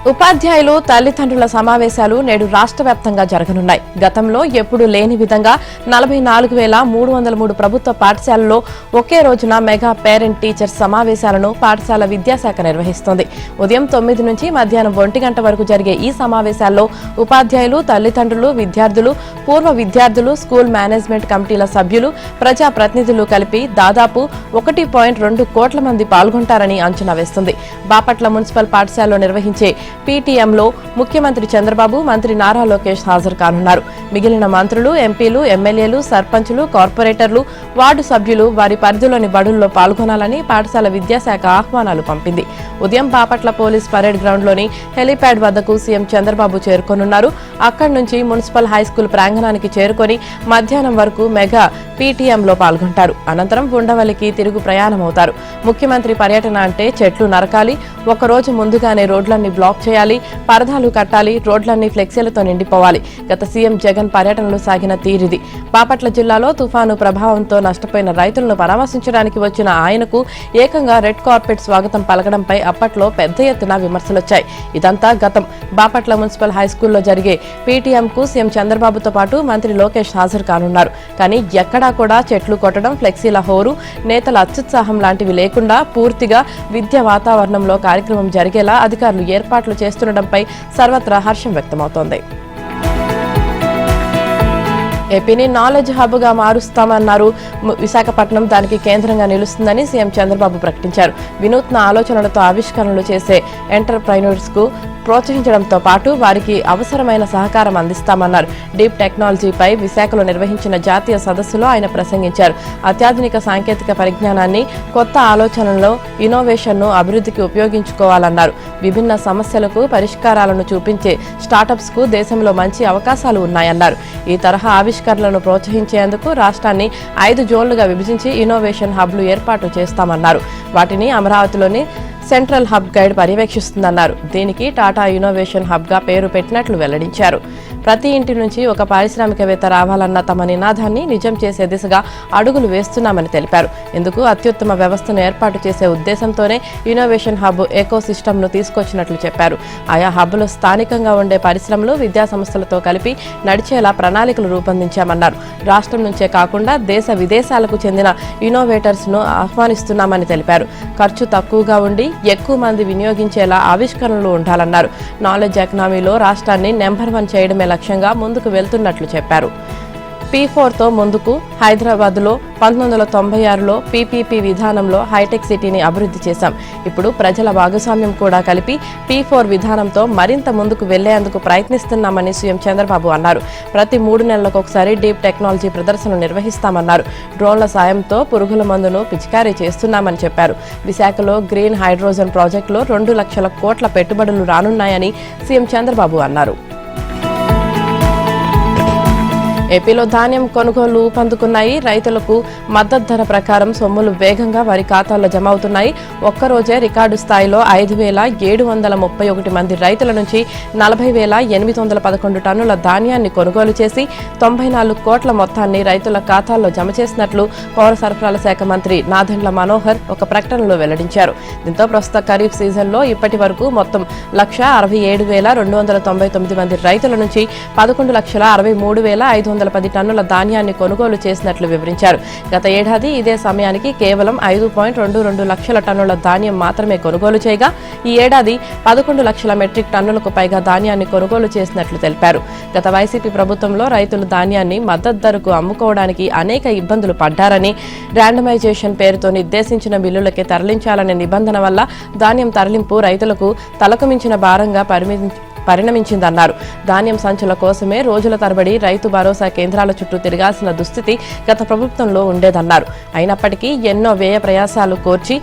ఉపాధ్యాయులు తల్లిదండ్రుల సమావేశాలు నేడు రాష్ట్ర వ్యాప్తంగా జరగనున్నాయి. గతంలో ఎప్పుడూ లేని విధంగా 44,303 ప్రభుత్వ పాఠశాలల్లో ఒకే రోజున మెగా పేరెంట్ టీచర్స్ సమావేశాలను పాఠశాల విద్యాశాఖ నిర్వహిస్తోంది. ఉదయం 9 నుంచి మధ్యాహ్నం 1 గంట వరకు జరిగే ఈ సమావేశాల్లో ఉపాధ్యాయులు, తల్లిదండ్రులు, విద్యార్థులు, పూర్వ విద్యార్థులు, స్కూల్ మేనేజ్మెంట్ కమిటీల సభ్యులు, ప్రజా ప్రతినిధులు కలిపి దాదాపు 1.2 కోట్ల మంది పాల్గొంటారని అంచనా వేస్తుంది. బాపట్ల మున్సిపల్ పాఠశాలలో నిర్వహించే పీటీఎంలో ముఖ్యమంత్రి చంద్రబాబు, మంత్రి నారా లోకేష్ హాజరు కానున్నారు. మిగిలిన మంత్రులు, ఎంపీలు, ఎమ్మెల్యేలు, సర్పంచులు, కార్పొరేటర్లు, వార్డు సభ్యులు వారి పరిధిలోని బడుల్లో పాల్గొనాలని పాఠశాల విద్యాశాఖ ఆహ్వానాలు పంపింది. ఉదయం బాపట్ల పోలీస్ పరేడ్ గ్రౌండ్లోని హెలీప్యాడ్ వద్దకు సీఎం చంద్రబాబు చేరుకోనున్నారు. అక్కడి నుంచి మున్సిపల్ హైస్కూల్ ప్రాంగణానికి చేరుకొని మధ్యాహ్నం వరకు మెగా పీటీఎంలో పాల్గొంటారు. అనంతరం ఉండవల్లికి తిరుగు ప్రయాణమవుతారు. ముఖ్యమంత్రి పర్యటన అంటే చెట్లు నరకాలి, ఒకరోజు ముందుగానే రోడ్లన్నీ బ్లాక్ చేయాలి, పరదాలు కట్టాలి, రోడ్లన్నీ ఫ్లెక్సీలతో నిండిపోవాలి. గత సీఎం జగన్ పర్యటనలు సాగిన తీరిది. బాపట్ల జిల్లాలో తుఫాను ప్రభావంతో నష్టపోయిన రైతులను పరామర్శించడానికి వచ్చిన ఆయనకు ఏకంగా రెడ్ కార్పెట్ స్వాగతం పలకడంపై అప్పట్లో పెద్ద ఎత్తున విమర్శలొచ్చాయి. ఇదంతా గతం. బాపట్ల మున్సిపల్ హైస్కూల్లో జరిగే పీటీఎంకు సీఎం చంద్రబాబుతో పాటు మంత్రి లోకేష్ హాజరు కానున్నారు. కానీ ఎక్కడా కూడా చెట్లు కొట్టడం, ఫ్లెక్సీల హోరు, నేతల అత్యుత్సాహం లాంటివి లేకుండా పూర్తిగా విద్యా వాతావరణంలో కార్యక్రమం జరిగేలా అధికారులు ఏర్పాట్లు చేస్తుండటంపై సర్వత్రా హర్షం వ్యక్తమవుతోంది. ఏపీని నాలెడ్జ్ హబ్ గా మారుస్తామన్నారు. విశాఖపట్నం దానికి కేంద్రంగా నిలుస్తుందని సీఎం చంద్రబాబు ప్రకటించారు. వినూత్న ఆలోచనలతో ఆవిష్కరణలు చేసే ఎంటర్ప్రైనర్స్ కు ప్రోత్సహించడంతో పాటు వారికి అవసరమైన సహకారం అందిస్తామన్నారు. డీప్ టెక్నాలజీపై విశాఖలో నిర్వహించిన జాతీయ సదస్సులో ఆయన ప్రసంగించారు. అత్యాధునిక సాంకేతిక పరిజ్ఞానాన్ని, కొత్త ఆలోచనల్లో ఇన్నోవేషన్ను అభివృద్ధికి ఉపయోగించుకోవాలన్నారు. విభిన్న సమస్యలకు పరిష్కారాలను చూపించే స్టార్టప్స్ కు దేశంలో మంచి అవకాశాలు ఉన్నాయన్నారు. ఈ తరహా ఆవిష్కరణలను ప్రోత్సహించేందుకు రాష్ట్రాన్ని 5 జోన్లుగా విభజించి ఇన్నోవేషన్ హబ్లు ఏర్పాటు చేస్తామన్నారు. వాటిని అమరావతిలోని సెంట్రల్ హబ్ గైడ్ పర్యవేక్షిస్తుందన్నారు. దీనికి టాటా ఇన్నోవేషన్ హబ్ గా పేరు పెట్టినట్లు వెల్లడించారు. ప్రతి ఇంటి నుంచి ఒక పారిశ్రామికవేత్త రావాలన్న తమ నినాదాన్ని నిజం చేసే దిశగా అడుగులు వేస్తున్నామని తెలిపారు. ఇందుకు అత్యుత్తమ వ్యవస్థను ఏర్పాటు చేసే ఉద్దేశంతోనే ఇన్నోవేషన్ హబ్ ఎకో సిస్టమ్ను తీసుకొచ్చినట్లు చెప్పారు. ఆయా హబ్లు స్థానికంగా ఉండే పరిశ్రమలు, విద్యా సంస్థలతో కలిపి నడిచేలా ప్రణాళికలు రూపొందించామన్నారు. రాష్ట్రం నుంచే కాకుండా దేశ విదేశాలకు చెందిన ఇన్నోవేటర్స్ ను ఆహ్వానిస్తున్నామని తెలిపారు. ఖర్చు తక్కువగా ఉండి ఎక్కువ మంది వినియోగించేలా ఆవిష్కరణలు ఉండాలన్నారు. నాలెడ్జ్ ఎకనామీలో రాష్ట్రాన్ని నెంబర్ 1 చేయడమే లక్ష్యంగా ముందుకు వెళ్తున్నట్లు చెప్పారు. P4తో ముందుకు హైదరాబాద్లో 1996లో పీపీపీ విధానంలో హైటెక్ సిటీని అభివృద్ధి చేశాం. ఇప్పుడు ప్రజల భాగస్వామ్యం కూడా కలిపి P4 విధానంతో మరింత ముందుకు వెళ్లేందుకు ప్రయత్నిస్తున్నామని సీఎం చంద్రబాబు అన్నారు. ప్రతి 3 నెలలకు ఒకసారి డీప్ టెక్నాలజీ ప్రదర్శన నిర్వహిస్తామన్నారు. డ్రోన్ల సాయంతో పురుగుల మందును పిచికారీ చేస్తున్నామని చెప్పారు. విశాఖలో గ్రీన్ హైడ్రోజన్ ప్రాజెక్టులో 2 లక్షల కోట్ల పెట్టుబడులు రానున్నాయని సీఎం చంద్రబాబు అన్నారు. ఏపీలో ధాన్యం కొనుగోలు ఊపందుకున్నాయి. రైతులకు మద్దతు ధర ప్రకారం సొమ్ములు వేగంగా వారి ఖాతాల్లో జమ అవుతున్నాయి. ఒక్కరోజే రికార్డు స్థాయిలో 5,731 మంది రైతుల నుంచి 40,811 టన్నుల ధాన్యాన్ని కొనుగోలు చేసి 94 కోట్ల మొత్తాన్ని రైతుల ఖాతాల్లో జమ చేసినట్లు పౌర సరఫరాల శాఖ మంత్రి నాదెండ్ల మనోహర్ ఒక ప్రకటనలో వెల్లడించారు. దీంతో ప్రస్తుత ఖరీఫ్ సీజన్లో ఇప్పటి వరకు మొత్తం 1,67,299 మంది రైతుల నుంచి 11,63,510 టన్నుల ధాన్యాన్ని కొనుగోలు చేసినట్లు వివరించారు. గత ఏడాది ఇదే సమయానికి కేవలం 5.22 లక్షల టన్నుల ధాన్యం మాత్రమే కొనుగోలు చేయగా ఈ ఏడాది 11 లక్షల మెట్రిక్ టన్నులకు పైగా ధాన్యాన్ని కొనుగోలు చేసినట్లు తెలిపారు. గత వైసీపీ ప్రభుత్వంలో రైతులు ధాన్యాన్ని మద్దతు ధరకు అమ్ముకోవడానికి అనేక ఇబ్బందులు పడ్డారని, ర్యాండమైజేషన్ పేరుతో నిర్దేశించిన బిల్లులకే తరలించాలనే నిబంధన వల్ల ధాన్యం తరలింపు రైతులకు తలకు మించిన భారంగా పరిణమించిందన్నారు. ధాన్యం సంచుల కోసమే రోజుల తరబడి రైతు భరోసా కేంద్రాల చుట్టూ తిరగాల్సిన దుస్థితి గత ప్రభుత్వంలో ఉండేదన్నారు. అయినప్పటికీ ఎన్నో వ్యయ ప్రయాసాలు కోర్చి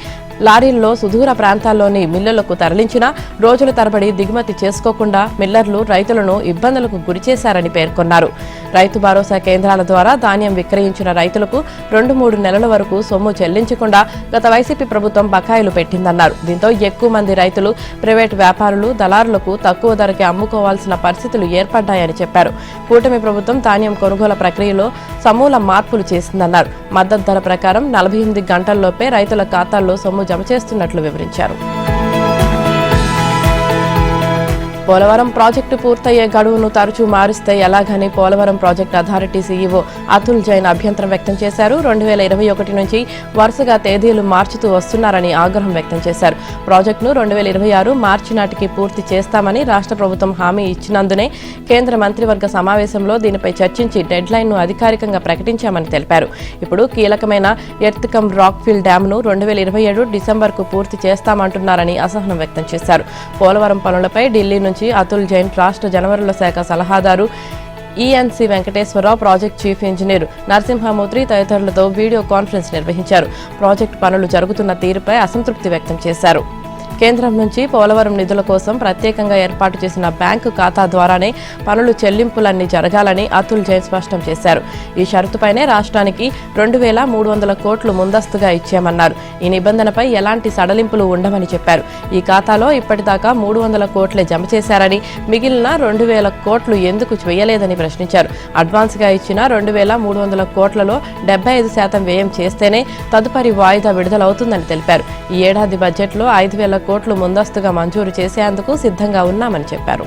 లారీల్లో సుదూర ప్రాంతాల్లోని మిల్లులకు తరలించినా రోజుల తరబడి దిగుమతి చేసుకోకుండా మిల్లర్లు రైతులను ఇబ్బందులకు గురిచేశారని పేర్కొన్నారు. రైతు భరోసా కేంద్రాల ద్వారా ధాన్యం విక్రయించిన రైతులకు 2-3 నెలల వరకు సొమ్ము చెల్లించకుండా గత వైసీపీ ప్రభుత్వం బకాయిలు పెట్టిందన్నారు. దీంతో ఎక్కువ మంది రైతులు, ప్రైవేటు వ్యాపారులు, దళారులకు తక్కువ ధరకే అమ్ముకోవాల్సిన పరిస్థితులు ఏర్పడ్డాయని చెప్పారు. కూటమి ప్రభుత్వం ధాన్యం కొనుగోలు ప్రక్రియలో సమూల మార్పులు చేసిందన్నారు. మద్దతు ధర ప్రకారం 48 గంటల్లోపే రైతుల ఖాతాల్లో సొమ్ము జమ చేస్తున్నట్లు వివరించారు. పోలవరం ప్రాజెక్టు పూర్తయ్యే గడువును తరచూ మారుస్తే ఎలాగని Polavaram project authority CEO Atul Jain అభ్యంతరం వ్యక్తం చేశారు. 2021 నుంచి వరుసగా తేదీలు మార్చుతూ వస్తున్నారని ఆగ్రహం వ్యక్తం చేశారు. ప్రాజెక్టును 2026 మార్చి నాటికి పూర్తి చేస్తామని రాష్ట్ర ప్రభుత్వం హామీ ఇచ్చినందునే కేంద్ర మంత్రివర్గ సమావేశంలో దీనిపై చర్చించి డెడ్ లైన్ ను అధికారికంగా ప్రకటించామని తెలిపారు. ఇప్పుడు కీలకమైన ఎర్త్కమ్ రాక్ఫిల్ డ్యాంను 2027 డిసెంబర్కు పూర్తి చేస్తామంటున్నారని అసహనం వ్యక్తం చేశారు. పోలవరం పనులపై ఢిల్లీ నుంచి అతుల్ జైన్, రాష్ట్ర జలవనరుల శాఖ సలహాదారు ENC Venkateswararao, project chief engineer Narasimhamurthy తదితరులతో వీడియో కాన్ఫరెన్స్ నిర్వహించారు. ప్రాజెక్టు పనులు జరుగుతున్న తీరుపై అసంతృప్తి వ్యక్తం చేశారు. కేంద్రం నుంచి పోలవరం నిధుల కోసం ప్రత్యేకంగా ఏర్పాటు చేసిన బ్యాంకు ఖాతా ద్వారానే పనులు చెల్లింపులన్నీ జరగాలని అతుల్ జైన్ స్పష్టం చేశారు. ఈ షరతుపైనే రాష్ట్రానికి 2300 కోట్లు ముందస్తుగా ఇచ్చామన్నారు. ఈ నిబంధనపై ఎలాంటి సడలింపులు ఉండవని చెప్పారు. ఈ ఖాతాలో ఇప్పటిదాకా 300 కోట్లే జమ చేశారని, మిగిలిన 2000 కోట్లు ఎందుకు చేయలేదని ప్రశ్నించారు. అడ్వాన్స్గా ఇచ్చిన 2300 కోట్లలో 75% వ్యయం చేస్తేనే తదుపరి వాయిదా విడుదలవుతుందని తెలిపారు. ఈ ఏడాది బడ్జెట్లో 5000 కోట్లు ముందస్తుగా మంజూరు చేసేందుకు సిద్ధంగా ఉన్నామని చెప్పారు.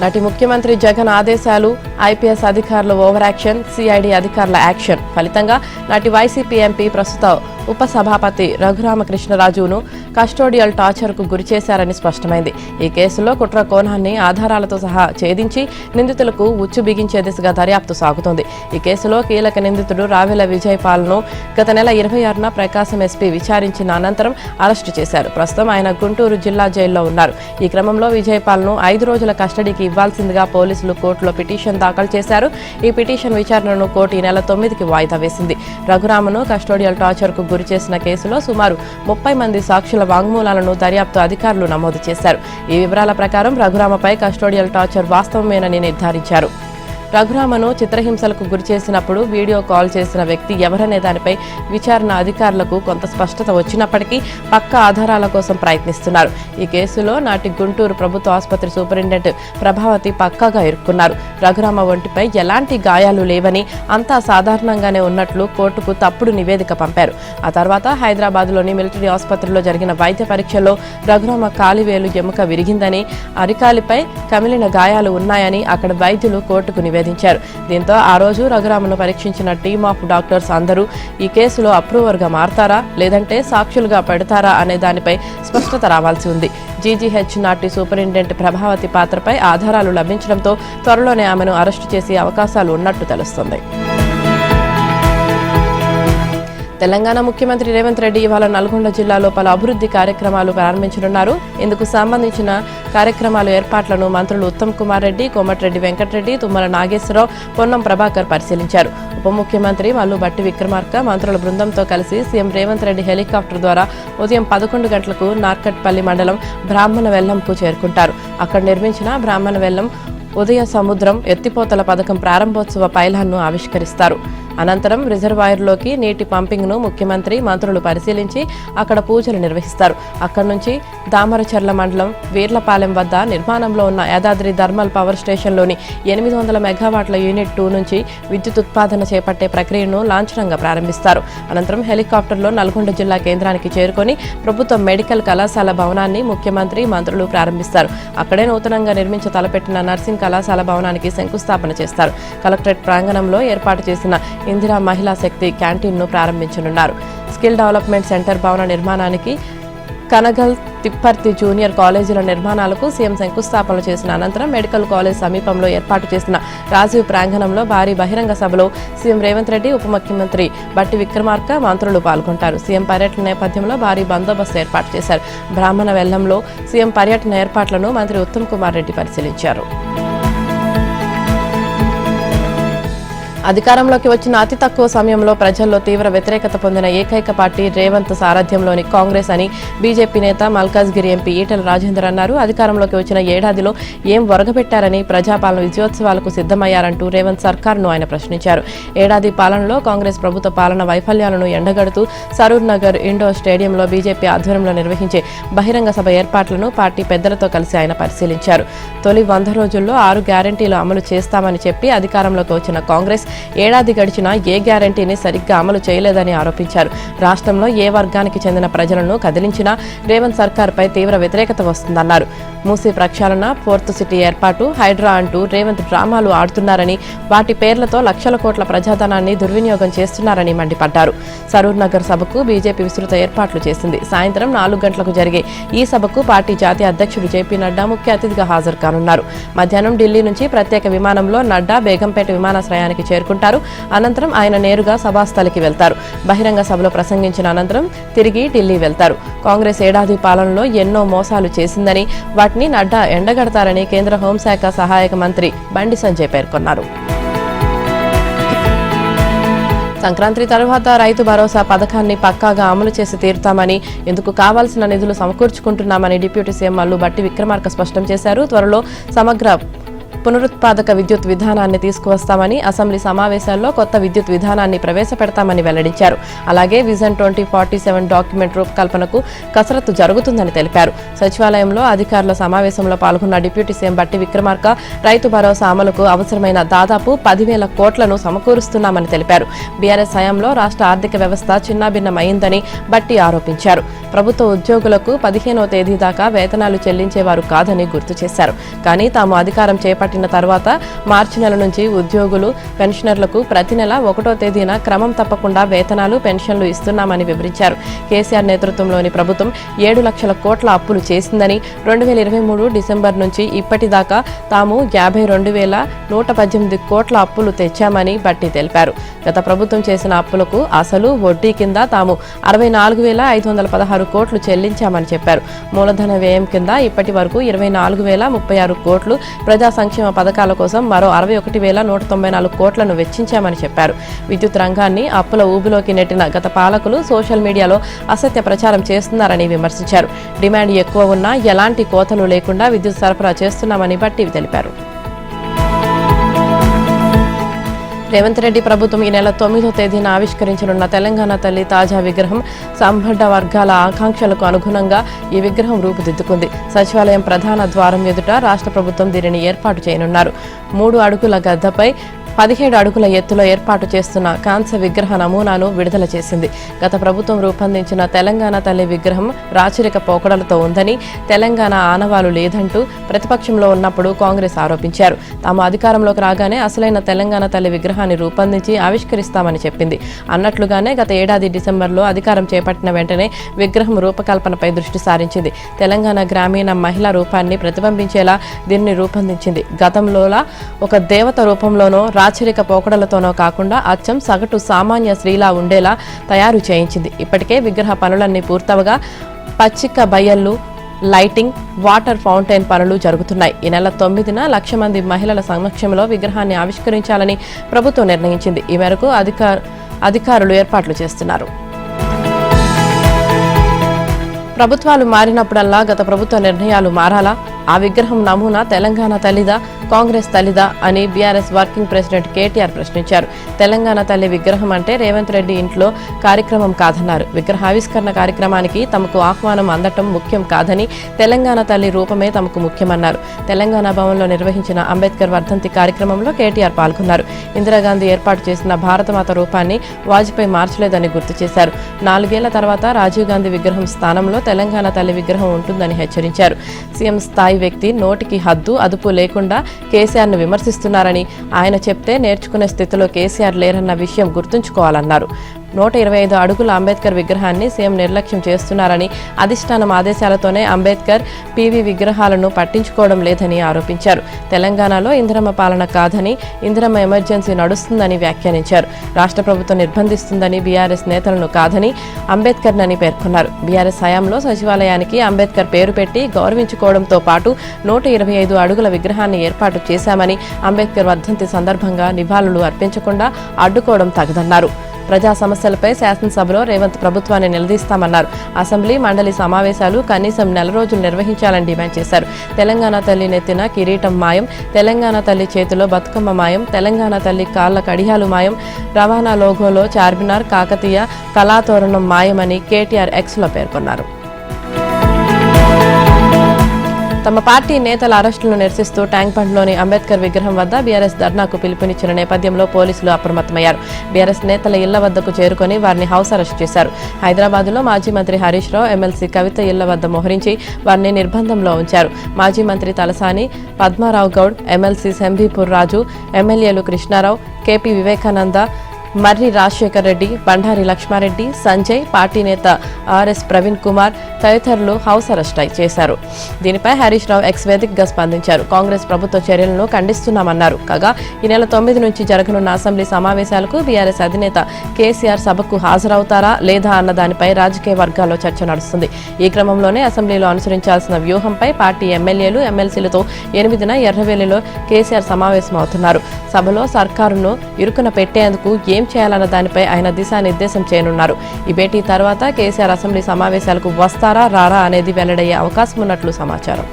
నాటి ముఖ్యమంత్రి జగన్ ఆదేశాలు, ఐపీఎస్ అధికారుల ఓవర్ యాక్షన్, సిఐడి అధికారుల యాక్షన్ ఫలితంగా నాటి వైసీపీ ఎంపీ, ప్రస్తుత ఉపసభాపతి రఘురామకృష్ణరాజును కస్టోడియల్ టార్చర్కు గురిచేశారని స్పష్టమైంది. ఈ కేసులో కుట్ర కోణాన్ని ఆధారాలతో సహా ఛేదించి నిందితులకు ఉచ్చు బిగించే దిశగా దర్యాప్తు సాగుతోంది. ఈ కేసులో కీలక నిందితుడు రావెల విజయ్ పాల్ను గత నెల 26న ప్రకాశం ఎస్పీ విచారించిన అనంతరం అరెస్టు చేశారు. ప్రస్తుతం ఆయన గుంటూరు జిల్లా జైల్లో ఉన్నారు. ఈ క్రమంలో విజయ్ పాల్ను 5 రోజుల కస్టడీకి ఇవ్వాల్సిందిగా పోలీసులు కోర్టులో పిటిషన్ దాఖలు చేశారు. ఈ పిటిషన్ విచారణను కోర్టు ఈ నెల 9కి వాయిదా వేసింది. రఘురామను కస్టోడియల్ టార్చర్కు గురి చేసిన కేసులో సుమారు 30 మంది సాక్షుల వాంగ్మూలాలను దర్యాప్తు అధికారులు నమోదు చేశారు. ఈ వివరాల ప్రకారం రఘురామపై కస్టోడియల్ టార్చర్ వాస్తవమేనని నిర్ధారించారు. రఘురామను చిత్రహింసలకు గురిచేసినప్పుడు వీడియో కాల్ చేసిన వ్యక్తి ఎవరనే దానిపై విచారణ అధికారులకు కొంత స్పష్టత వచ్చినప్పటికీ పక్కా ఆధారాల కోసం ప్రయత్నిస్తున్నారు. ఈ కేసులో నాటి గుంటూరు ప్రభుత్వ ఆసుపత్రి సూపరింటెండెంట్ ప్రభావతి పక్కాగా ఇరుక్కున్నారు. రఘురామ ఒంటిపై ఎలాంటి గాయాలు లేవని, అంతా సాధారణంగానే ఉన్నట్లు కోర్టుకు తప్పుడు నివేదిక పంపారు. ఆ తర్వాత హైదరాబాద్లోని మిలిటరీ ఆసుపత్రిలో జరిగిన వైద్య పరీక్షల్లో రఘురామ కాలివేలు ఎముక విరిగిందని, అరికాలిపై కమిలిన గాయాలు ఉన్నాయని అక్కడ వైద్యులు కోర్టుకు నివేదించారు. దీంతో ఆ రోజు రఘురామను పరీక్షించిన టీమ్ ఆఫ్ డాక్టర్స్ అందరూ ఈ కేసులో అప్రూవర్గా మారతారా లేదంటే సాక్షులుగా పెడతారా అనే దానిపై స్పష్టత రావాల్సి ఉంది. జీజీహెచ్ నాటి సూపరింటెండెంట్ ప్రభావతి పాత్రపై ఆధారాలు లభించడంతో త్వరలోనే ఆమెను అరెస్టు చేసే అవకాశాలు ఉన్నట్టు తెలుస్తోంది. తెలంగాణ ముఖ్యమంత్రి రేవంత్ రెడ్డి ఇవాళ నల్గొండ జిల్లాలో పలు అభివృద్ధి కార్యక్రమాలు ప్రారంభించనున్నారు. ఇందుకు సంబంధించిన కార్యక్రమాల ఏర్పాట్లను మంత్రులు ఉత్తమ్ కుమార్ రెడ్డి, కోమటిరెడ్డి వెంకటరెడ్డి, తుమ్మల నాగేశ్వరరావు, పొన్నం ప్రభాకర్ పరిశీలించారు. ఉప ముఖ్యమంత్రి మల్లు భట్టి విక్రమార్క మంత్రుల బృందంతో కలిసి సీఎం రేవంత్ రెడ్డి హెలికాప్టర్ ద్వారా ఉదయం 11 గంటలకు నార్కట్పల్లి మండలం బ్రాహ్మణ వెల్లంకు చేరుకుంటారు. అక్కడ నిర్మించిన బ్రాహ్మణ వెల్లం ఉదయ సముద్రం ఎత్తిపోతల పథకం ప్రారంభోత్సవ పైలాన్ను ఆవిష్కరిస్తారు. అనంతరం రిజర్వాయర్లోకి నీటి పంపింగ్ను ముఖ్యమంత్రి, మంత్రులు పరిశీలించి అక్కడ పూజలు నిర్వహిస్తారు. అక్కడి నుంచి దామరచర్ల మండలం వీర్లపాలెం వద్ద నిర్మాణంలో ఉన్న యాదాద్రి థర్మల్ పవర్ స్టేషన్లోని 800 మెగావాట్ల యూనిట్ 2 నుంచి విద్యుత్ ఉత్పాదన చేపట్టే ప్రక్రియను లాంఛనంగా ప్రారంభిస్తారు. అనంతరం హెలికాప్టర్లో నల్గొండ జిల్లా కేంద్రానికి చేరుకొని ప్రభుత్వ మెడికల్ కళాశాల భవనాన్ని ముఖ్యమంత్రి, మంత్రులు ప్రారంభిస్తారు. అక్కడే నూతనంగా నిర్మించ తలపెట్టిన నర్సింగ్ కళాశాల భవనానికి శంకుస్థాపన చేస్తారు. కలెక్టరేట్ ప్రాంగణంలో ఏర్పాటు చేసిన ఇందిరా మహిళా శక్తి క్యాంటీన్ను ప్రారంభించనున్నారు. స్కిల్ డెవలప్మెంట్ సెంటర్ భవన నిర్మాణానికి, కనగల్, తిప్పర్తి జూనియర్ కాలేజీల నిర్మాణాలకు సీఎం శంకుస్థాపన చేసిన అనంతరం మెడికల్ కాలేజ్ సమీపంలో ఏర్పాటు చేసిన రాజీవ్ ప్రాంగణంలో భారీ బహిరంగ సభలో సీఎం రేవంత్ రెడ్డి, ఉప ముఖ్యమంత్రి భట్టి విక్రమార్క, మంత్రులు పాల్గొంటారు. సీఎం పర్యటన నేపథ్యంలో భారీ బందోబస్తు ఏర్పాటు చేశారు. బ్రాహ్మణ వెల్లంలో సీఎం పర్యటన ఏర్పాట్లను మంత్రి ఉత్తమ్ కుమార్ రెడ్డి పరిశీలించారు. అధికారంలోకి వచ్చిన అతి తక్కువ సమయంలో ప్రజల్లో తీవ్ర వ్యతిరేకత పొందిన ఏకైక పార్టీ రేవంత్ సారథ్యంలోని కాంగ్రెస్ అని బీజేపీ నేత మల్కాజ్గిరి ఎంపీ ఈటెల రాజేందర్ అన్నారు. అధికారంలోకి వచ్చిన ఏడాదిలో ఏం ఒరగబెట్టారని, ప్రజాపాలన విజయోత్సవాలకు సిద్ధమయ్యారంటూ రేవంత్ సర్కార్ను ఆయన ప్రశ్నించారు. ఏడాది పాలనలో కాంగ్రెస్ ప్రభుత్వ పాలన వైఫల్యాలను ఎండగడుతూ సరూర్ నగర్ ఇండోర్ స్టేడియంలో బీజేపీ ఆధ్వర్యంలో నిర్వహించే బహిరంగ సభ ఏర్పాట్లను పార్టీ పెద్దలతో కలిసి ఆయన పరిశీలించారు. తొలి 100 రోజుల్లో 6 గ్యారంటీలు అమలు చేస్తామని చెప్పి అధికారంలోకి వచ్చిన కాంగ్రెస్ ఏడాది గడిచినా ఏ గ్యారంటీని సరిగ్గా అమలు చేయలేదని ఆరోపించారు. రాష్ట్రంలో ఏ వర్గానికి చెందిన ప్రజలను కదిలించినా రేవంత్ సర్కార్పై తీవ్ర వ్యతిరేకత వస్తుందన్నారు. మూసీ ప్రక్షాళన, ఫోర్త్ సిటీ ఏర్పాటు, హైడ్రా అంటూ రేవంత్ డ్రామాలు ఆడుతున్నారని, వాటి పేర్లతో లక్షల కోట్ల ప్రజాధనాన్ని దుర్వినియోగం చేస్తున్నారని మండిపడ్డారు. సరూర్ నగర్ సభకు బీజేపీ విస్తృత ఏర్పాట్లు చేసింది. సాయంత్రం 4 గంటలకు జరిగే ఈ సభకు పార్టీ జాతీయ అధ్యక్షుడు జేపీ నడ్డా ముఖ్య అతిథిగా హాజరు కానున్నారు. మధ్యాహ్నం ఢిల్లీ నుంచి ప్రత్యేక విమానంలో నడ్డా బేగంపేట విమానాశ్రయానికి చేరుకుంటారు. అనంతరం ఆయన నేరుగా సభాస్థలికి వెళ్తారు. బహిరంగ సభలో ప్రసంగించిన అనంతరం తిరిగి ఢిల్లీ వెళ్తారు. కాంగ్రెస్ ఏడాది పాలనలో ఎన్నో మోసాలు చేసిందని, వాటిని నడ్డా ఎండగడతారని కేంద్ర హోంశాఖ సహాయక మంత్రి బండి సంజయ్ పేర్కొన్నారు. సంక్రాంతి తర్వాత రైతు భరోసా పథకాన్ని పక్కాగా అమలు చేసి తీరుతామని, ఇందుకు కావాల్సిన నిధులు సమకూర్చుకుంటున్నామని డిప్యూటీ సీఎం మల్లు భట్టి విక్రమార్క స్పష్టం చేశారు. త్వరలో సమగ్ర పునరుత్పాదక విద్యుత్ విధానాన్ని తీసుకువస్తామని, అసెంబ్లీ సమావేశాల్లో కొత్త విద్యుత్ విధానాన్ని ప్రవేశపెడతామని వెల్లడించారు. అలాగే విజన్ 2047 డాక్యుమెంట్ రూపకల్పనకు కసరత్తు జరుగుతుందని తెలిపారు. సచివాలయంలో అధికారుల సమావేశంలో పాల్గొన్న డిప్యూటీ సీఎం భట్టి విక్రమార్క రైతు భరోసా అమలుకు అవసరమైన దాదాపు 10,000 కోట్లను సమకూరుస్తున్నామని తెలిపారు. బీఆర్ఎస్ హయాంలో రాష్ట్ర ఆర్థిక వ్యవస్థ చిన్నాభిన్నమైందని భట్టి ఆరోపించారు. ప్రభుత్వ ఉద్యోగులకు 15వ తేదీ దాకా వేతనాలు చెల్లించేవారు కాదని గుర్తు చేశారు. కానీ తాము అధికారం చేపట్టిన తర్వాత మార్చి నెల నుంచి ఉద్యోగులు, పెన్షనర్లకు ప్రతి నెల 1వ తేదీన క్రమం తప్పకుండా వేతనాలు, పెన్షన్లు ఇస్తున్నామని వివరించారు. కేసీఆర్ నేతృత్వంలోని ప్రభుత్వం 7 లక్షల కోట్ల అప్పులు చేసిందని, 2023 డిసెంబర్ నుంచి ఇప్పటిదాకా తాము 52,118 కోట్ల అప్పులు తెచ్చామని భట్టి తెలిపారు. గత ప్రభుత్వం చేసిన అప్పులకు అసలు, వడ్డీ కింద తాము 64,516 కోట్లు చెల్లించామని చెప్పారు. మూలధన వ్యయం కింద ఇప్పటి వరకు 24,036 కోట్లు, ప్రజా సంక్షేమ పథకాల కోసం మరో 61,194 కోట్లను వెచ్చించామని చెప్పారు. విద్యుత్ రంగాన్ని అప్పుల ఊబిలోకి నెట్టిన గత పాలకులు సోషల్ మీడియాలో అసత్య ప్రచారం చేస్తున్నారని విమర్శించారు. డిమాండ్ ఎక్కువ ఉన్నా ఎలాంటి కోతలు లేకుండా విద్యుత్ సరఫరా చేస్తున్నామని భట్టి తెలిపారు. రేవంత్ రెడ్డి ప్రభుత్వం ఈ నెల 9వ తేదీన ఆవిష్కరించనున్న తెలంగాణ తల్లి తాజా విగ్రహం సంపన్న వర్గాల ఆకాంక్షలకు అనుగుణంగా ఈ విగ్రహం రూపుదిద్దుకుంది. సచివాలయం ప్రధాన ద్వారం ఎదుట రాష్ట్ర ప్రభుత్వం దీనిని ఏర్పాటు చేయనున్నారు. 3 అడుగుల గద్దపై 17 అడుగుల ఎత్తులో ఏర్పాటు చేస్తున్న కాంస్య విగ్రహ నమూనాను విడుదల చేసింది. గత ప్రభుత్వం రూపొందించిన తెలంగాణ తల్లి విగ్రహం రాచరిక పోకడలతో ఉందని, తెలంగాణ ఆనవాలు లేదంటూ ప్రతిపక్షంలో ఉన్నప్పుడు కాంగ్రెస్ ఆరోపించారు. తాము అధికారంలోకి రాగానే అసలైన తెలంగాణ తల్లి విగ్రహాన్ని రూపొందించి ఆవిష్కరిస్తామని చెప్పింది. అన్నట్లుగానే గత ఏడాది డిసెంబర్లో అధికారం చేపట్టిన వెంటనే విగ్రహం రూపకల్పనపై దృష్టి సారించింది. తెలంగాణ గ్రామీణ మహిళా రూపాన్ని ప్రతిబింబించేలా దీన్ని రూపొందించింది. గతంలోలా ఒక దేవత రూపంలోనో రాచరిక పోకడలతోనో కాకుండా అచ్చం సగటు సామాన్య స్త్రీలా ఉండేలా తయారు చేయించింది. ఇప్పటికే విగ్రహ పనులన్నీ పూర్తవగా పచ్చిక బయళ్ళు, లైటింగ్, వాటర్ ఫౌంటైన్ పనులు జరుగుతున్నాయి. ఈ నెల 9న 1,00,000 మంది మహిళల సమక్షంలో విగ్రహాన్ని ఆవిష్కరించాలని ప్రభుత్వం నిర్ణయించింది. ఈ మేరకు అధికారులు ఏర్పాట్లు చేస్తున్నారు. ప్రభుత్వాలు మారినప్పుడల్లా గత ప్రభుత్వ నిర్ణయాలు మారాలా? ఆ విగ్రహం నమూనా తెలంగాణ తల్లిదా, కాంగ్రెస్ తల్లిదా అని బీఆర్ఎస్ వర్కింగ్ ప్రెసిడెంట్ కేటీఆర్ ప్రశ్నించారు. తెలంగాణ తల్లి విగ్రహం అంటే రేవంత్ రెడ్డి ఇంట్లో కార్యక్రమం కాదన్నారు. విగ్రహావిష్కరణ కార్యక్రమానికి తమకు ఆహ్వానం అందటం ముఖ్యం కాదని, తెలంగాణ తల్లి రూపమే తమకు ముఖ్యమన్నారు. తెలంగాణ భవన్లో నిర్వహించిన అంబేద్కర్ వర్ధంతి కార్యక్రమంలో కేటీఆర్ పాల్గొన్నారు. ఇందిరాగాంధీ ఏర్పాటు చేసిన భారతమాత రూపాన్ని వాజ్పేయి మార్చలేదని గుర్తు చేశారు. 4 ఏళ్ల తర్వాత రాజీవ్ గాంధీ విగ్రహం స్థానంలో తెలంగాణ తల్లి విగ్రహం ఉంటుందని హెచ్చరించారు. సీఎం స్థాయి వ్యక్తి నోటికి హద్దు అదుపు లేకుండా కేసీఆర్ను విమర్శిస్తున్నారని, ఆయన చెప్తే నేర్చుకునే స్థితిలో కేసీఆర్ లేరన్న విషయం గుర్తుంచుకోవాలన్నారు. 125 అడుగుల అంబేద్కర్ విగ్రహాన్ని సీఎం నిర్లక్ష్యం చేస్తున్నారని, అధిష్టానం ఆదేశాలతోనే అంబేద్కర్, పీవీ విగ్రహాలను పట్టించుకోవడం లేదని ఆరోపించారు. తెలంగాణలో ఇందిరమ్మ పాలన కాదని, ఇందిరమ్మ ఎమర్జెన్సీ నడుస్తుందని వ్యాఖ్యానించారు. రాష్ట్ర ప్రభుత్వం నిర్బంధిస్తుందని, బీఆర్ఎస్ నేతలను కాదని అంబేద్కర్నని పేర్కొన్నారు. బీఆర్ఎస్ హయాంలో సచివాలయానికి అంబేద్కర్ పేరు పెట్టి గౌరవించుకోవడంతో పాటు 125 అడుగుల విగ్రహాన్ని ఏర్పాటు చేశామని, అంబేద్కర్ వర్ధంతి సందర్భంగా నివాళులు అర్పించకుండా అడ్డుకోవడం తగదన్నారు. ప్రజా సమస్యలపై శాసనసభలో రేవంత్ ప్రభుత్వాన్ని నిలదీస్తామన్నారు. అసెంబ్లీ, మండలి సమావేశాలు కనీసం 4 రోజులు నిర్వహించాలని డిమాండ్ చేశారు. తెలంగాణ తల్లి నెత్తిన కిరీటం మాయం, తెలంగాణ తల్లి చేతిలో బతుకమ్మ మాయం, తెలంగాణ తల్లి కాళ్ల కడియాలు మాయం, రవాణా లోగోలో చార్మినార్, కాకతీయ కళాతోరణం మాయమని కేటీఆర్ ఎక్స్లో పేర్కొన్నారు. తమ పార్టీ నేతల అరెస్టులను నిరసిస్తూ ట్యాంక్ బండ్లోని అంబేద్కర్ విగ్రహం వద్ద బీఆర్ఎస్ ధర్నాకు పిలుపునిచ్చిన నేపథ్యంలో పోలీసులు అప్రమత్తమయ్యారు. బీఆర్ఎస్ నేతల ఇళ్ల వద్దకు చేరుకుని వారిని హౌస్ అరెస్ట్ చేశారు. హైదరాబాద్లో మాజీ మంత్రి హరీష్ రావు, ఎమ్మెల్సీ కవిత ఇళ్ల వద్ద మోహరించి వారిని నిర్బంధంలో ఉంచారు. మాజీ మంత్రి తలసాని, పద్మారావు గౌడ్, ఎమ్మెల్సీ శంభీపూర్ రాజు, ఎమ్మెల్యేలు కృష్ణారావు, కేపీ వివేకానంద, మర్రి రాజశేఖర్ రెడ్డి, బండారి లక్ష్మారెడ్డి, సంజయ్, పార్టీ నేత ఆర్ఎస్ ప్రవీణ్ కుమార్ తదితరులు హౌస్ అరెస్ట్ చేశారు. దీనిపై హరీష్ రావు ఎక్స్ వేదికగా స్పందించారు. కాంగ్రెస్ ప్రభుత్వ చర్యలను ఖండిస్తున్నామన్నారు. కాగా ఈ నెల 9 నుంచి జరగనున్న అసెంబ్లీ సమావేశాలకు బీఆర్ఎస్ అధినేత కేసీఆర్ సభకు హాజరవుతారా లేదా అన్న దానిపై రాజకీయ వర్గాల్లో చర్చ నడుస్తుంది. ఈ క్రమంలోనే అసెంబ్లీలో అనుసరించాల్సిన వ్యూహంపై పార్టీ ఎమ్మెల్యేలు, ఎమ్మెల్సీలతో 8న ఎర్రవెల్లిలో కేసీఆర్ సమావేశమవుతున్నారు. సభలో సర్కారును ఇరుకున పెట్టేందుకు ఏం చేయాలన్న దానిపై ఆయన దిశానిర్దేశం చేయనున్నారు. ఈ భేటీ తర్వాత కేసీఆర్ అసెంబ్లీ సమావేశాలకు వస్తారా రారా అనేది వెల్లడయ్యే అవకాశం ఉన్నట్లు సమాచారం.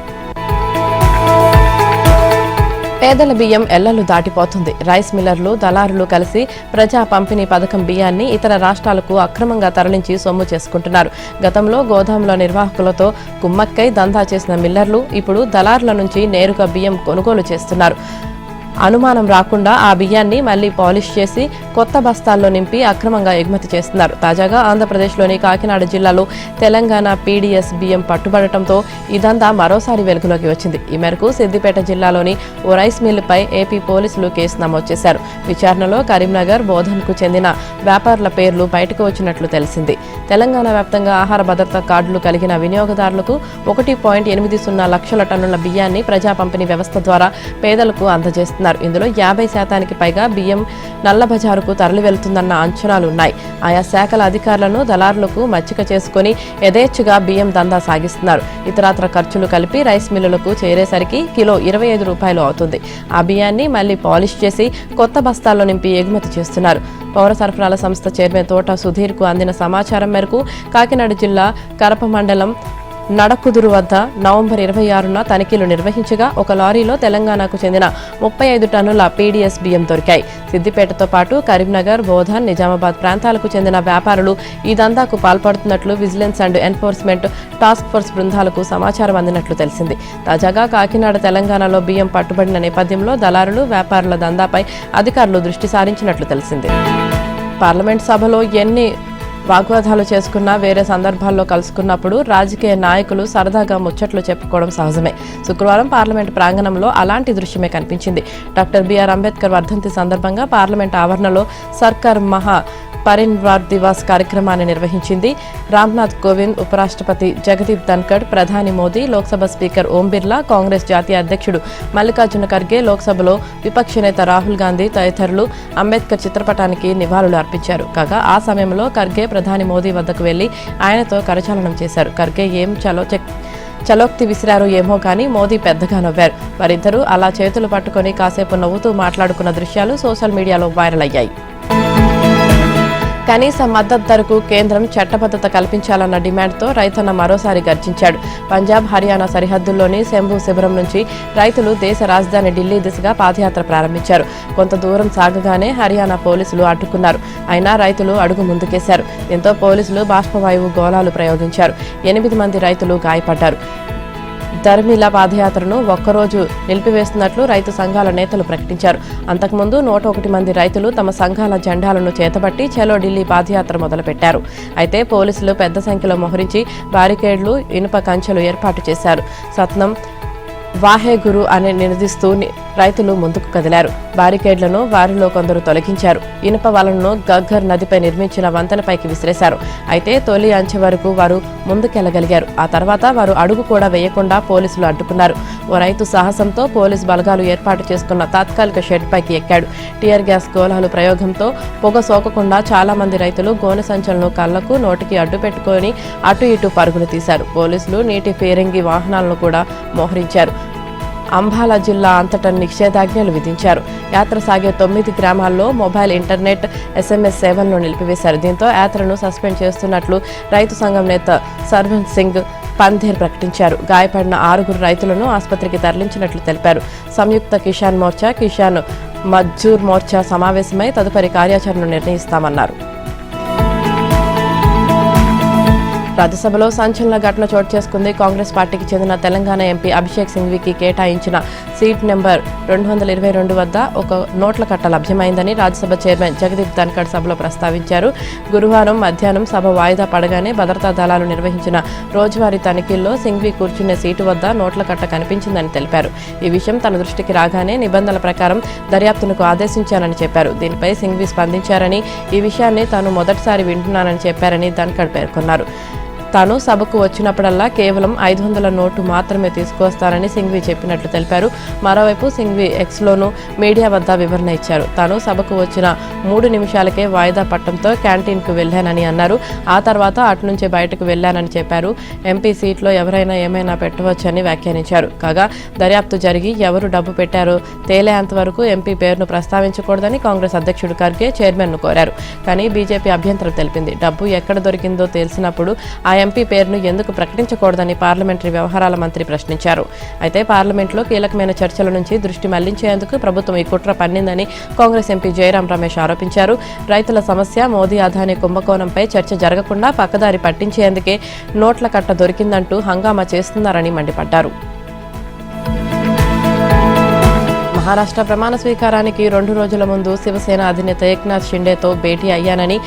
పేదల బియ్యం ఎల్లలు దాటిపోతుంది. రైస్ మిల్లర్లు, దళారులు కలిసి ప్రజా పంపిణీ పథకం బియ్యాన్ని ఇతర రాష్ట్రాలకు అక్రమంగా తరలించి సొమ్ము చేసుకుంటున్నారు. గతంలో గోదాముల నిర్వాహకులతో కుమ్మక్కై దందా చేసిన మిల్లర్లు ఇప్పుడు దళారుల నుంచి నేరుగా బియ్యం కొనుగోలు చేస్తున్నారు. అనుమానం రాకుండా ఆ బియ్యాన్ని మళ్లీ పాలిష్ చేసి కొత్త బస్తాల్లో నింపి అక్రమంగా ఎగుమతి చేస్తున్నారు. తాజాగా ఆంధ్రప్రదేశ్లోని కాకినాడ జిల్లాలో తెలంగాణ పీడీఎస్ బియ్యం పట్టుబడటంతో ఈ దందా మరోసారి వెలుగులోకి వచ్చింది. ఈ మేరకు సిద్దిపేట జిల్లాలోని ఓ రైస్ మిల్లుపై ఏపీ పోలీసులు కేసు నమోదు చేశారు. విచారణలో కరీంనగర్, బోధన్కు చెందిన వ్యాపారుల పేర్లు బయటకు వచ్చినట్లు తెలిసింది. తెలంగాణ వ్యాప్తంగా ఆహార భద్రతా కార్డులు కలిగిన వినియోగదారులకు 1.80 లక్షల టన్నుల బియ్యాన్ని ప్రజా పంపిణీ వ్యవస్థ ద్వారా పేదలకు అందజేస్తున్నారు. ఇందులో 50% పైగా బియ్యం నల్లబజారుకు తరలి వెళ్తుందన్న అంచనాలున్నాయి. ఆయా శాఖల అధికారులను దళారులకు మచ్చిక చేసుకుని యథేచ్ఛగా బియ్యం దందా సాగిస్తున్నారు. ఇతరత్ర ఖర్చులు కలిపి రైస్ మిల్లులకు చేరేసరికి కిలో 25 రూపాయలు అవుతుంది. ఆ బియ్యాన్ని మళ్లీ పాలిష్ చేసి కొత్త బస్తాల్లో నింపి ఎగుమతి చేస్తున్నారు. పౌర సరఫరాల సంస్థ చైర్మన్ తోట సుధీర్కు అందిన సమాచారం మేరకు కాకినాడ జిల్లా కరప మండలం నడకుదురు వద్ద నవంబర్ 26న తనిఖీలు నిర్వహించగా ఒక లారీలో తెలంగాణకు చెందిన 35 టన్నుల పీడీఎస్ బియ్యం దొరికాయి. సిద్దిపేటతో పాటు కరీంనగర్, బోధన్, నిజామాబాద్ ప్రాంతాలకు చెందిన వ్యాపారులు ఈ దందాకు పాల్పడుతున్నట్లు vigilance and enforcement task force బృందాలకు సమాచారం అందినట్లు తెలిసింది. తాజాగా కాకినాడ, తెలంగాణలో బియ్యం పట్టుబడిన నేపథ్యంలో దళారులు, వ్యాపారుల దందాపై అధికారులు దృష్టి సారించినట్లు తెలిసింది. పార్లమెంట్ సభలో ఎన్ని వాగ్వాదాలు చేసుకున్నా వేరే సందర్భాల్లో కలుసుకున్నప్పుడు రాజకీయ నాయకులు సరదాగా ముచ్చట్లు చెప్పుకోవడం సహజమే. శుక్రవారం పార్లమెంట్ ప్రాంగణంలో అలాంటి దృశ్యమే కనిపించింది. డాక్టర్ బిఆర్ అంబేద్కర్ వర్ధంతి సందర్భంగా పార్లమెంట్ ఆవరణలో సర్కార్ మహా పరినిర్వాణ్ దివాస్ కార్యక్రమాన్ని నిర్వహించింది. రామ్నాథ్ కోవింద్, ఉపరాష్ట్రపతి జగదీప్ ధన్కడ్, ప్రధాని మోదీ, లోక్సభ స్పీకర్ ఓం బిర్లా, కాంగ్రెస్ జాతీయ అధ్యక్షుడు మల్లికార్జున ఖర్గే, లోక్సభలో విపక్ష నేత రాహుల్ గాంధీ తదితరులు అంబేద్కర్ చిత్రపటానికి నివాళులు అర్పించారు. కాగా ఆ సమయంలో ఖర్గే ప్రధాని మోదీ వద్దకు వెళ్లి ఆయనతో కరచాలనం చేశారు. ఖర్గే ఏం చలోక్తి విసిరారు ఏమో కానీ మోదీ పెద్దగా నవ్వారు. వారిద్దరూ అలా చేతులు పట్టుకుని కాసేపు నవ్వుతూ మాట్లాడుకున్న దృశ్యాలు సోషల్ మీడియాలో వైరల్ అయ్యాయి. కనీస మద్దతు ధరకు కేంద్రం చట్టబద్ధత కల్పించాలన్న డిమాండ్తో రైతన్న మరోసారి గర్జించాడు. పంజాబ్, హర్యానా సరిహద్దుల్లోని శంభు శిబిరం నుంచి రైతులు దేశ రాజధాని ఢిల్లీ దిశగా పాదయాత్ర ప్రారంభించారు. కొంత దూరం సాగగానే హర్యానా పోలీసులు అడ్డుకున్నారు. అయినా రైతులు అడుగు ముందుకేశారు. దీంతో పోలీసులు బాష్పవాయువు గోళాలు ప్రయోగించారు. 8 మంది రైతులు గాయపడ్డారు. ధర్మిల పాదయాత్రను ఒక్కరోజు నిలిపివేస్తున్నట్లు రైతు సంఘాల నేతలు ప్రకటించారు. అంతకుముందు 101 మంది రైతులు తమ సంఘాల జెండాలను చేతబట్టి చలో ఢిల్లీ పాదయాత్ర మొదలుపెట్టారు. అయితే పోలీసులు పెద్ద సంఖ్యలో మోహరించి బారికేడ్లు, ఇనుప కంచెలు ఏర్పాటు చేశారు. సత్నం వాహేగురు అని నినదిస్తూ రైతులు ముందుకు కదిలారు. బారికేడ్లను వారిలో కొందరు తొలగించారు. ఇనుప వలలను గగ్గర్ నదిపై నిర్మించిన వంతెనపైకి విసిరేశారు. అయితే తొలి అంచె వరకు వారు ముందుకెళ్లగలిగారు. ఆ తర్వాత వారు అడుగు కూడా వేయకుండా పోలీసులు అడ్డుకున్నారు. ఓ రైతు సాహసంతో పోలీసు బలగాలు ఏర్పాటు చేసుకున్న తాత్కాలిక షెడ్ పైకి ఎక్కాడు. టియర్ గ్యాస్ గోళాలు ప్రయోగంతో పొగ సోకకుండా చాలా మంది రైతులు గోనె సంచులను కళ్లకు, నోటికి అడ్డు పెట్టుకుని అటు ఇటు పరుగులు తీశారు. పోలీసులు నీటి ఫేరింగి వాహనాలను కూడా మోహరించారు. అంబాలా జిల్లా అంతటా నిషేధాజ్ఞలు విధించారు. యాత్ర సాగే 9 గ్రామాల్లో మొబైల్, ఇంటర్నెట్, SMS సేవలను నిలిపివేశారు. దీంతో యాత్రను సస్పెండ్ చేస్తున్నట్లు రైతు సంఘం నేత సర్వన్ సింగ్ పంధేర్ ప్రకటించారు. గాయపడిన 6 రైతులను ఆసుపత్రికి తరలించినట్లు తెలిపారు. సంయుక్త కిసాన్ మోర్చా, కిసాన్ మజ్దూర్ మోర్చా సమావేశమై తదుపరి కార్యాచరణను నిర్ణయిస్తామన్నారు. రాజ్యసభలో సంచలన ఘటన చోటు చేసుకుంది. కాంగ్రెస్ పార్టీకి చెందిన తెలంగాణ ఎంపీ అభిషేక్ సింఘ్వీకి కేటాయించిన సీట్ నెంబర్ 222 వద్ద ఒక నోట్ల కట్ట లభ్యమైందని రాజ్యసభ చైర్మన్ జగదీప్ ధన్కడ్ సభలో ప్రస్తావించారు. గురువారం మధ్యాహ్నం సభ వాయిదా పడగానే భద్రతా దళాలు నిర్వహించిన రోజువారీ తనిఖీల్లో సింఘ్వీ కూర్చునే సీటు వద్ద నోట్ల కట్ట కనిపించిందని తెలిపారు. ఈ విషయం తన దృష్టికి రాగానే నిబంధనల ప్రకారం దర్యాప్తునకు ఆదేశించానని చెప్పారు. దీనిపై సింఘ్వీ స్పందించారని, ఈ విషయాన్ని తాను మొదటిసారి వింటున్నానని చెప్పారని ధన్కడ్ పేర్కొన్నారు. తాను సభకు వచ్చినప్పుడల్లా కేవలం 500 నోటు మాత్రమే తీసుకువస్తానని సింఘ్వీ చెప్పినట్లు తెలిపారు. మరోవైపు సింఘ్వీ ఎక్స్లోనూ మీడియా వద్ద వివరణ ఇచ్చారు. తాను సభకు వచ్చిన 3 నిమిషాలకే వాయిదా పట్టడంతో క్యాంటీన్కు వెళ్లానని అన్నారు. ఆ తర్వాత అటు నుంచి బయటకు వెళ్లానని చెప్పారు. ఎంపీ సీట్లో ఎవరైనా ఏమైనా పెట్టవచ్చని వ్యాఖ్యానించారు. కాగా దర్యాప్తు జరిగి ఎవరు డబ్బు పెట్టారో తేలేంత వరకు ఎంపీ పేరును ప్రస్తావించకూడదని కాంగ్రెస్ అధ్యక్షుడు ఖర్గే చైర్మన్ను కోరారు. కానీ బీజేపీ అభ్యంతరం తెలిపింది. డబ్బు ఎక్కడ దొరికిందో తెలిసినప్పుడు ఆ ఎంపీ పేరును ఎందుకు ప్రకటించకూడదని పార్లమెంటరీ వ్యవహారాల మంత్రి ప్రశ్నించారు. అయితే పార్లమెంట్లో కీలకమైన చర్చల నుంచి దృష్టి మళ్లించేందుకు ప్రభుత్వం ఈ కుట్ర పన్నిందని కాంగ్రెస్ ఎంపీ జయరాం రమేష్ ఆరోపించారు. రైతుల సమస్య, మోదీ అదానీ కుంభకోణంపై చర్చ జరగకుండా పక్కదారి పట్టించేందుకే నోట్ల కట్ట దొరికిందంటూ హంగామా చేస్తున్నారని మండిపడ్డారు. మహారాష్ట్ర ప్రమాణ స్వీకారానికి 2 రోజుల ముందు శివసేన అధినేత ఏక్నాథ్ షిండేతో భేటీ అయ్యానని,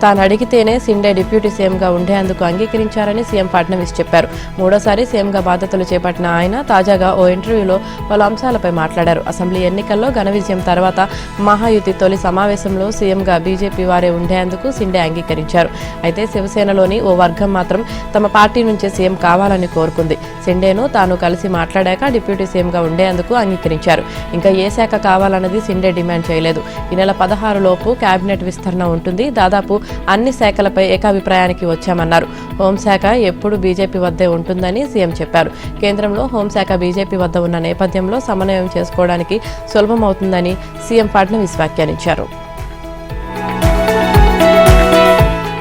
తాను అడిగితేనే షిండే డిప్యూటీ సీఎంగా ఉండేందుకు అంగీకరించారని సీఎం ఫడ్నవీస్ చెప్పారు. 3వ సీఎంగా బాధ్యతలు చేపట్టిన ఆయన తాజాగా ఓ ఇంటర్వ్యూలో పలు అంశాలపై మాట్లాడారు. అసెంబ్లీ ఎన్నికల్లో ఘన విజయం తర్వాత మహాయుతి తొలి సమావేశంలో సీఎంగా బీజేపీ వారే ఉండేందుకు షిండే అంగీకరించారు. అయితే శివసేనలోని ఓ వర్గం మాత్రం తమ పార్టీ నుంచే సీఎం కావాలని కోరుకుంది. షిండేను తాను కలిసి మాట్లాడాక డిప్యూటీ సీఎంగా ఉండేందుకు అంగీకరించారు. ఇంకా ఏ శాఖ కావాలన్నది షిండే డిమాండ్ చేయలేదు. ఈ నెల 16 లోపు కేబినెట్ విస్తరణ ఉంటుంది. దాదాపు అన్ని శాఖలపై ఏకాభిప్రాయానికి వచ్చామన్నారు. హోంశాఖ ఎప్పుడు బీజేపీ వద్దే ఉంటుందని సీఎం చెప్పారు. కేంద్రంలో హోంశాఖ బీజేపీ వద్ద ఉన్న నేపథ్యంలో సమన్వయం చేసుకోవడానికి సులభమవుతుందని సీఎం ఫడ్నవీస్ వ్యాఖ్యానించారు.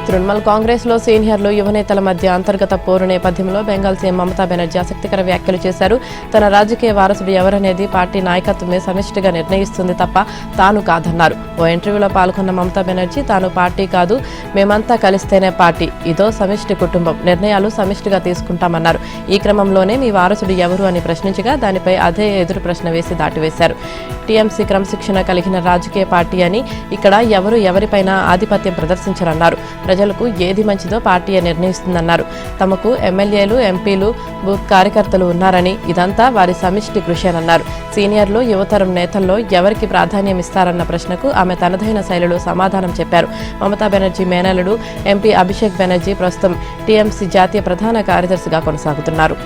తృణమూల్ కాంగ్రెస్లో సీనియర్లు, యువనేతల మధ్య అంతర్గత పోరు నేపథ్యంలో బెంగాల్ సీఎం మమతా బెనర్జీ ఆసక్తికర వ్యాఖ్యలు చేశారు. తన రాజకీయ వారసుడు ఎవరనేది పార్టీ నాయకత్వమే సమిష్టిగా నిర్ణయిస్తుంది తప్ప తాను కాదన్నారు. ఓ ఇంటర్వ్యూలో పాల్గొన్న మమతా బెనర్జీ, తాను పార్టీ కాదు, మేమంతా కలిస్తేనే పార్టీ, ఇదో సమిష్టి కుటుంబం, నిర్ణయాలు సమిష్టిగా తీసుకుంటామన్నారు. ఈ క్రమంలోనే మీ వారసుడు ఎవరు అని ప్రశ్నించగా దానిపై అదే ఎదురు ప్రశ్న వేసి దాటివేశారు. టీఎంసీ క్రమశిక్షణ కలిగిన రాజకీయ పార్టీ అని, ఇక్కడ ఎవరు ఎవరిపైనా ఆధిపత్యం ప్రదర్శించరన్నారు. ప్రజలకు ఏది మంచిదో పార్టీయే నిర్ణయిస్తుందన్నారు. తమకు ఎమ్మెల్యేలు, ఎంపీలు, బూత్ కార్యకర్తలు ఉన్నారని, ఇదంతా వారి సమిష్టి కృషేనన్నారు. సీనియర్లు, యువతరం నేతల్లో ఎవరికి ప్రాధాన్యం ఇస్తారన్న ప్రశ్నకు ఆమె తనదైన శైలిలో సమాధానం చెప్పారు. మమతా బెనర్జీ మేనల్లుడు ఎంపీ అభిషేక్ బెనర్జీ ప్రస్తుతం టీఎంసీ జాతీయ ప్రధాన కార్యదర్శిగా కొనసాగుతున్నారు.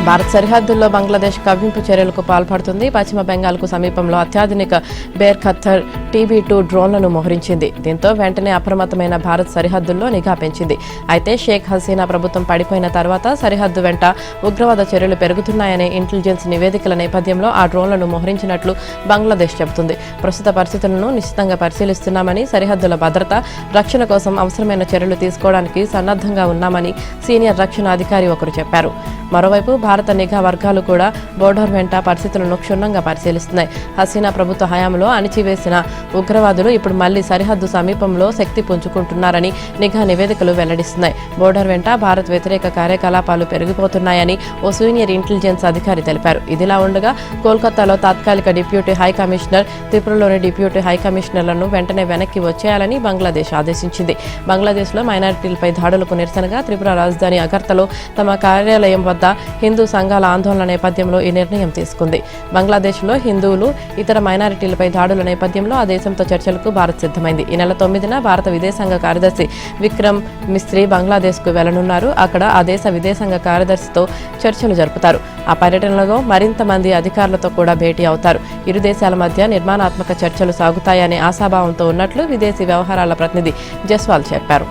భారత్ సరిహద్దుల్లో బంగ్లాదేశ్ కవ్వింపు చర్యలకు పాల్పడుతుంది. పశ్చిమ బెంగాల్కు సమీపంలో అత్యాధునిక బేర్ ఖత్తర్ TB2 డ్రోన్లను మోహరించింది. దీంతో వెంటనే అప్రమత్తమైన భారత్ సరిహద్దుల్లో నిఘా పెంచింది. అయితే షేక్ హసీనా ప్రభుత్వం పడిపోయిన తర్వాత సరిహద్దు వెంట ఉగ్రవాద చర్యలు పెరుగుతున్నాయనే ఇంటెలిజెన్స్ నివేదికల నేపథ్యంలో ఆ డ్రోన్లను మోహరించినట్లు బంగ్లాదేశ్ చెబుతుంది. ప్రస్తుత పరిస్థితులను నిశ్చితంగా పరిశీలిస్తున్నామని, సరిహద్దుల భద్రత, రక్షణ కోసం అవసరమైన చర్యలు తీసుకోవడానికి సన్నద్ధంగా ఉన్నామని సీనియర్ రక్షణ అధికారి ఒకరు చెప్పారు. మరోవైపు భారత నిఘా వర్గాలు కూడా బోర్డర్ వెంట పరిస్థితులను క్షుణ్ణంగా పరిశీలిస్తున్నాయి. హసీనా ప్రభుత్వ హయాంలో అణిచివేసిన ఉగ్రవాదులు ఇప్పుడు మళ్లీ సరిహద్దు సమీపంలో శక్తి పుంజుకుంటున్నారని నిఘా నివేదికలు వెల్లడిస్తున్నాయి. బోర్డర్ వెంట భారత్ వ్యతిరేక కార్యకలాపాలు పెరిగిపోతున్నాయని ఓ సీనియర్ ఇంటెలిజెన్స్ అధికారి తెలిపారు. ఇదిలా ఉండగా కోల్కతాలో తాత్కాలిక డిప్యూటీ హై కమిషనర్, త్రిపురలోని డిప్యూటీ హై కమిషనర్లను వెంటనే వెనక్కి వచ్చేయాలని బంగ్లాదేశ్ ఆదేశించింది. బంగ్లాదేశ్లో మైనారిటీలపై దాడులకు నిరసనగా త్రిపుర రాజధాని అగర్తలో తమ కార్యాలయం వద్ద హిందూ సంఘాల ఆందోళన నేపథ్యంలో ఈ నిర్ణయం తీసుకుంది. బంగ్లాదేశ్లో హిందువులు, ఇతర మైనారిటీలపై దాడుల నేపథ్యంలో ఆ దేశంతో చర్చలకు భారత్ సిద్ధమైంది. ఈ నెల 9న భారత విదేశాంగ కార్యదర్శి విక్రమ్ మిస్త్రీ బంగ్లాదేశ్కు వెళ్లనున్నారు. అక్కడ ఆ దేశ విదేశాంగ కార్యదర్శితో చర్చలు జరుపుతారు. ఆ పర్యటనలో మరింత మంది అధికారులతో కూడా భేటీ అవుతారు. ఇరు దేశాల మధ్య నిర్మాణాత్మక చర్చలు సాగుతాయనే ఆశాభావంతో ఉన్నట్లు విదేశీ వ్యవహారాల ప్రతినిధి జస్వాల్ చెప్పారు.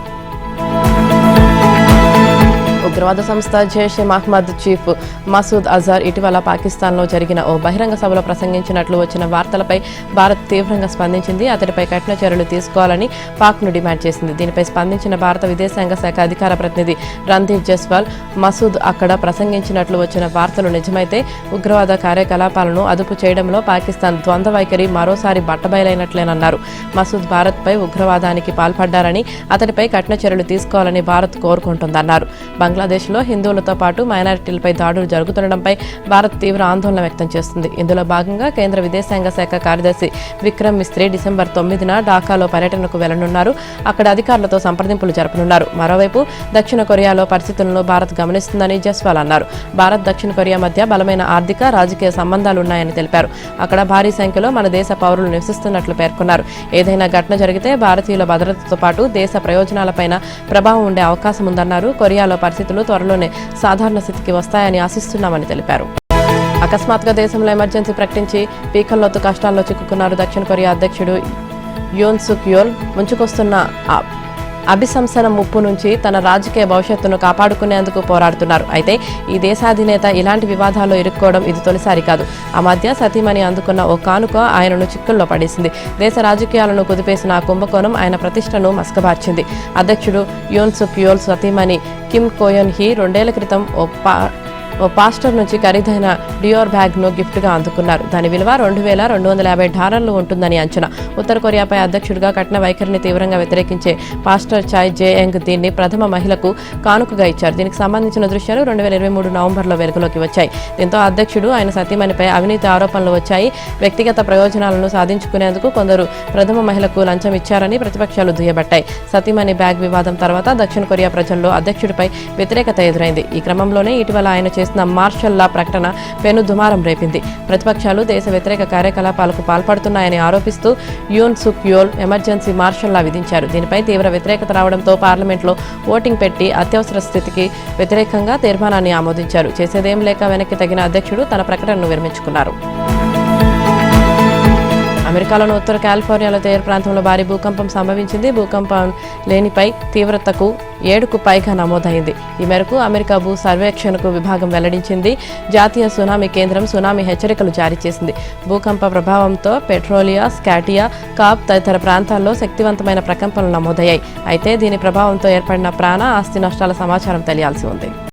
ఉగ్రవాద సంస్థ జైషే మహ్మద్ చీఫ్ మసూద్ అజర్ ఇటీవల పాకిస్తాన్లో జరిగిన ఓ బహిరంగ సభలో ప్రసంగించినట్లు వచ్చిన వార్తలపై భారత్ తీవ్రంగా స్పందించింది. అతడిపై కఠిన చర్యలు తీసుకోవాలని పాక్ను డిమాండ్ చేసింది. దీనిపై స్పందించిన భారత విదేశాంగ శాఖ అధికార ప్రతినిధి రణ్దీప్ జైస్వాల్ మసూద్ అక్కడ ప్రసంగించినట్లు వచ్చిన వార్తలు నిజమైతే ఉగ్రవాద కార్యకలాపాలను అదుపు చేయడంలో పాకిస్తాన్ ద్వంద్వ వైఖరి మరోసారి బట్టబయలైనట్లేనన్నారు. మసూద్ భారత్పై ఉగ్రవాదానికి పాల్పడ్డారని అతడిపై కఠిన చర్యలు తీసుకోవాలని భారత్ కోరుకుంటోందన్నారు. బంగ్లాదేశ్లో హిందువులతో పాటు మైనారిటీలపై దాడులు జరుగుతుండటంపై భారత్ తీవ్ర ఆందోళన వ్యక్తం చేస్తుంది. ఇందులో భాగంగా కేంద్ర విదేశాంగ శాఖ కార్యదర్శి విక్రమ్ మిస్త్రీ డిసెంబర్ 9న ఢాకాలో పర్యటనకు వెళ్లనున్నారు. అక్కడ అధికారులతో సంప్రదింపులు జరపనున్నారు. మరోవైపు దక్షిణ కొరియాలో పరిస్థితులను భారత్ గమనిస్తుందని జస్వాల్ అన్నారు. భారత్ దక్షిణ కొరియా మధ్య బలమైన ఆర్థిక రాజకీయ సంబంధాలున్నాయని తెలిపారు. అక్కడ భారీ సంఖ్యలో మన దేశ పౌరులు నివసిస్తున్నట్లు పేర్కొన్నారు. ఏదైనా ఘటన జరిగితే భారతీయుల భద్రతతో పాటు దేశ ప్రయోజనాలపైన ప్రభావం ఉండే అవకాశం ఉందన్నారు. కొరియాలో పరిస్థితులు త్వరలోనే సాధారణ స్థితికి వస్తాయని ఆశిస్తున్నామని తెలిపారు. అకస్మాత్తుగా దేశంలో ఎమర్జెన్సీ ప్రకటించి పీకల్లోతు కష్టాల్లో చిక్కుకున్నారు. దక్షిణ కొరియా అధ్యక్షుడు యోన్ సుక్ యోల్ ముంచుకొస్తున్న అభిశంసన ముప్పు నుంచి తన రాజకీయ భవిష్యత్తును కాపాడుకునేందుకు పోరాడుతున్నారు. అయితే ఈ దేశాధినేత ఇలాంటి వివాదాల్లో ఇరుక్కోవడం ఇది తొలిసారి కాదు. ఆ మధ్య సతీమణి అందుకున్న ఓ కానుక ఆయనను చిక్కుల్లో పడేసింది. దేశ రాజకీయాలను కుదిపేసిన ఆ కుంభకోణం ఆయన ప్రతిష్టను మస్కబార్చింది. అధ్యక్షుడు యోన్ సుక్ యోల్ సతీమణి కిమ్ కోయన్ హీ 2 ఏళ్ల క్రితం ఓ పాస్టర్ నుంచి ఖరీదైన డియోర్ బ్యాగ్ను గిఫ్ట్గా అందుకున్నారు. దాని విలువ $2,250 ఉంటుందని అంచనా. ఉత్తర కొరియాపై అధ్యక్షుడిగా కఠిన వైఖరిని తీవ్రంగా వ్యతిరేకించే పాస్టర్ చాయ్ జేయంగ్ దీన్ని ప్రథమ మహిళకు కానుకగా ఇచ్చారు. దీనికి సంబంధించిన దృశ్యాలు 2023 నవంబర్లో వెలుగులోకి వచ్చాయి. దీంతో అధ్యక్షుడు ఆయన సతీమణిపై అవినీతి ఆరోపణలు వచ్చాయి. వ్యక్తిగత ప్రయోజనాలను సాధించుకునేందుకు కొందరు ప్రథమ మహిళకు లంచం ఇచ్చారని ప్రతిపక్షాలు దుయ్యబట్టాయి. సతీమణి బ్యాగ్ వివాదం తర్వాత దక్షిణ కొరియా ప్రజల్లో అధ్యక్షుడిపై వ్యతిరేకత ఎదురైంది. ఈ క్రమంలోనే ఇటీవల ఆయన చేసిన మార్షల్ లా ప్రకటన పెను దుమారం రేపింది. ప్రతిపక్షాలు దేశ వ్యతిరేక కార్యకలాపాలకు పాల్పడుతున్నాయని ఆరోపిస్తూ యోన్ సుక్ యోల్ ఎమర్జెన్సీ మార్షల్ లా విధించారు. దీనిపై తీవ్ర వ్యతిరేకత రావడంతో పార్లమెంట్లో ఓటింగ్ పెట్టి అత్యవసర స్థితికి వ్యతిరేకంగా తీర్మానాన్ని ఆమోదించారు. చేసేదేం లేక వెనక్కి తగిన అధ్యక్షుడు తన ప్రకటనను విరమించుకున్నారు. అమెరికాలోని ఉత్తర కాలిఫోర్నియాలో తీర ప్రాంతంలో భారీ భూకంపం సంభవించింది. భూకంపం లేనిపై తీవ్రతకు 7కు పైగా నమోదైంది. ఈ మేరకు అమెరికా భూ సర్వేక్షణకు విభాగం వెల్లడించింది. జాతీయ సునామీ కేంద్రం సునామీ హెచ్చరికలు జారీ చేసింది. భూకంప ప్రభావంతో పెట్రోలియా, స్కాటియా, కాప్ తదితర ప్రాంతాల్లో శక్తివంతమైన ప్రకంపనలు నమోదయ్యాయి. అయితే దీని ప్రభావంతో ఏర్పడిన ప్రాణ ఆస్తి నష్టాల సమాచారం తెలియాల్సి ఉంది.